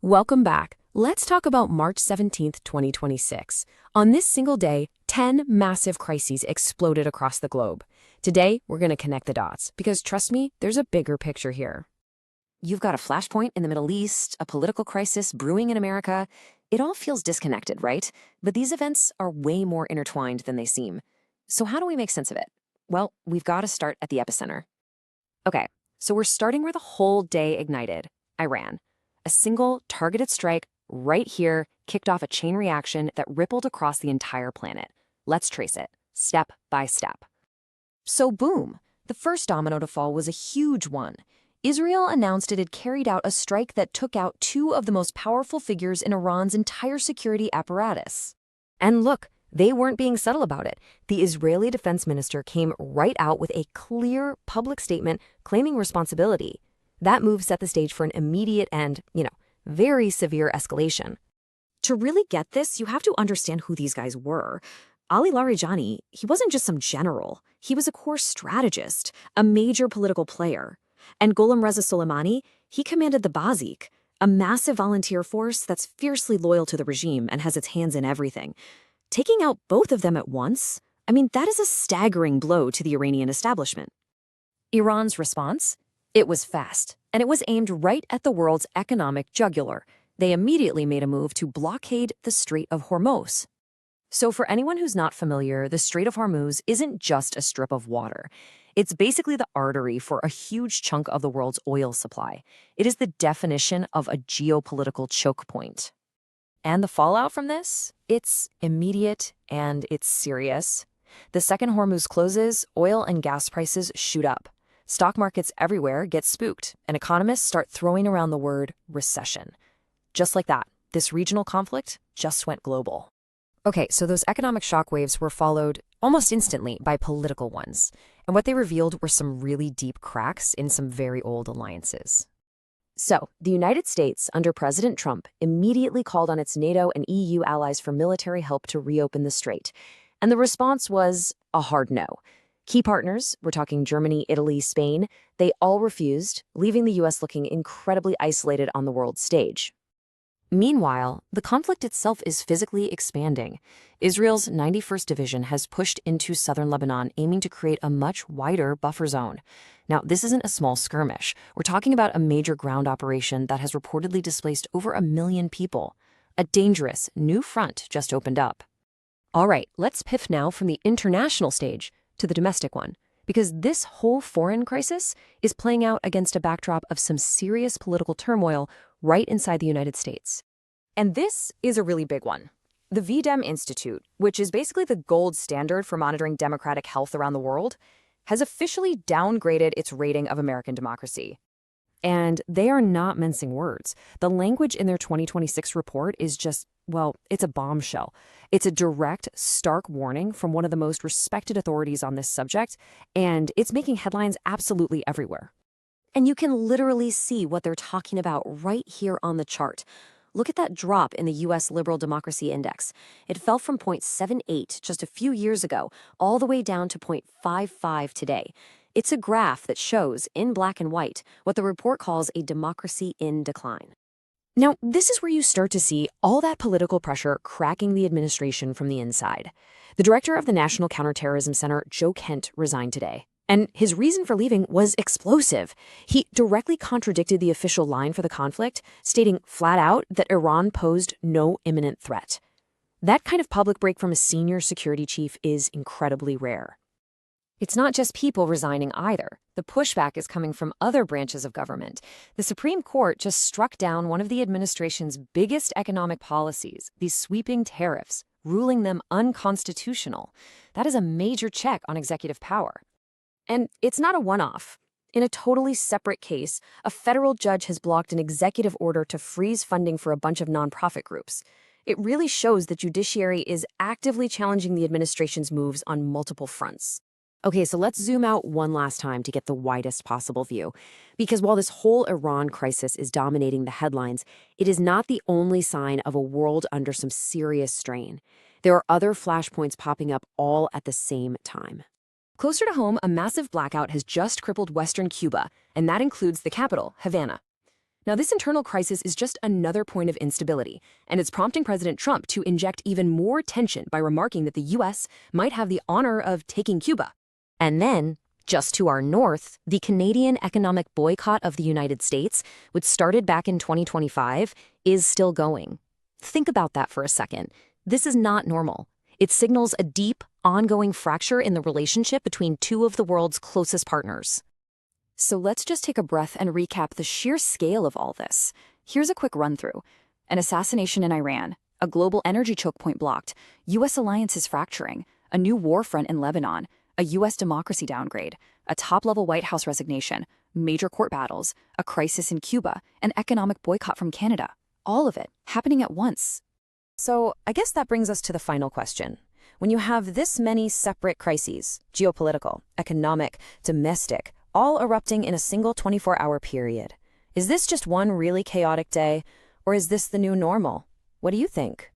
Welcome back. Let's talk about March 17th, 2026. On this single day, 10 massive crises exploded across the globe. Today, we're going to connect the dots because trust me, there's a bigger picture here. You've got a flashpoint in the Middle East, a political crisis brewing in America. It all feels disconnected, right? But these events are way more intertwined than they seem. So how do we make sense of it? Well, we've got to start at the epicenter. Okay, so we're starting where the whole day ignited Iran. A single targeted strike right here kicked off a chain reaction that rippled across the entire planet. Let's trace it, step by step. So boom, the first domino to fall was a huge one. Israel announced it had carried out a strike that took out two of the most powerful figures in Iran's entire security apparatus. And look, they weren't being subtle about it. The Israeli defense minister came right out with a clear public statement claiming responsibility. That move set the stage for an immediate and, very severe escalation. To really get this, you have to understand who these guys were. Ali Larijani, he wasn't just some general. He was a core strategist, a major political player. And Gholam Reza Soleimani, he commanded the Bazik, a massive volunteer force that's fiercely loyal to the regime and has its hands in everything. Taking out both of them at once, that is a staggering blow to the Iranian establishment. Iran's response? It was fast, and it was aimed right at the world's economic jugular. They immediately made a move to blockade the Strait of Hormuz. So for anyone who's not familiar, the Strait of Hormuz isn't just a strip of water. It's basically the artery for a huge chunk of the world's oil supply. It is the definition of a geopolitical choke point. And the fallout from this? It's immediate and it's serious. The second Hormuz closes, oil and gas prices shoot up. Stock markets everywhere get spooked, and economists start throwing around the word recession. Just like that, this regional conflict just went global. Okay, so those economic shockwaves were followed almost instantly by political ones, and what they revealed were some really deep cracks in some very old alliances. So, the United States, under President Trump, immediately called on its NATO and EU allies for military help to reopen the strait, and the response was a hard no. Key partners, we're talking Germany, Italy, Spain, they all refused, leaving the U.S. looking incredibly isolated on the world stage. Meanwhile, the conflict itself is physically expanding. Israel's 91st Division has pushed into southern Lebanon, aiming to create a much wider buffer zone. Now, this isn't a small skirmish. We're talking about a major ground operation that has reportedly displaced over 1 million people. A dangerous new front just opened up. All right, let's pivot now from the international stage to the domestic one, because this whole foreign crisis is playing out against a backdrop of some serious political turmoil right inside the United States. And this is a really big one. The VDEM Institute, which is basically the gold standard for monitoring democratic health around the world, has officially downgraded its rating of American democracy. And they are not mincing words. The language in their 2026 report is just, it's a bombshell. It's a direct, stark warning from one of the most respected authorities on this subject, and it's making headlines absolutely everywhere. And you can literally see what they're talking about right here on the chart. Look at that drop in the U.S. Liberal Democracy Index. It fell from 0.78 just a few years ago, all the way down to 0.55 today. It's a graph that shows, in black and white, what the report calls a democracy in decline. Now, this is where you start to see all that political pressure cracking the administration from the inside. The director of the National Counterterrorism Center, Joe Kent, resigned today. And his reason for leaving was explosive. He directly contradicted the official line for the conflict, stating flat out that Iran posed no imminent threat. That kind of public break from a senior security chief is incredibly rare. It's not just people resigning either. The pushback is coming from other branches of government. The Supreme Court just struck down one of the administration's biggest economic policies, these sweeping tariffs, ruling them unconstitutional. That is a major check on executive power. And it's not a one-off. In a totally separate case, a federal judge has blocked an executive order to freeze funding for a bunch of nonprofit groups. It really shows the judiciary is actively challenging the administration's moves on multiple fronts. Okay, so let's zoom out one last time to get the widest possible view. Because while this whole Iran crisis is dominating the headlines, it is not the only sign of a world under some serious strain. There are other flashpoints popping up all at the same time. Closer to home, a massive blackout has just crippled western Cuba, and that includes the capital, Havana. Now, this internal crisis is just another point of instability, and it's prompting President Trump to inject even more tension by remarking that the U.S. might have the honor of taking Cuba. And then, just to our north, the Canadian economic boycott of the United States, which started back in 2025, is still going. Think about that for a second. This is not normal. It signals a deep, ongoing fracture in the relationship between two of the world's closest partners. So let's just take a breath and recap the sheer scale of all this. Here's a quick run-through. An assassination in Iran, a global energy choke point blocked, U.S. alliances fracturing, a new war front in Lebanon, a U.S. democracy downgrade, a top-level White House resignation, major court battles, a crisis in Cuba, an economic boycott from Canada. All of it happening at once. So I guess that brings us to the final question. When you have this many separate crises, geopolitical, economic, domestic, all erupting in a single 24-hour period, is this just one really chaotic day, or is this the new normal? What do you think?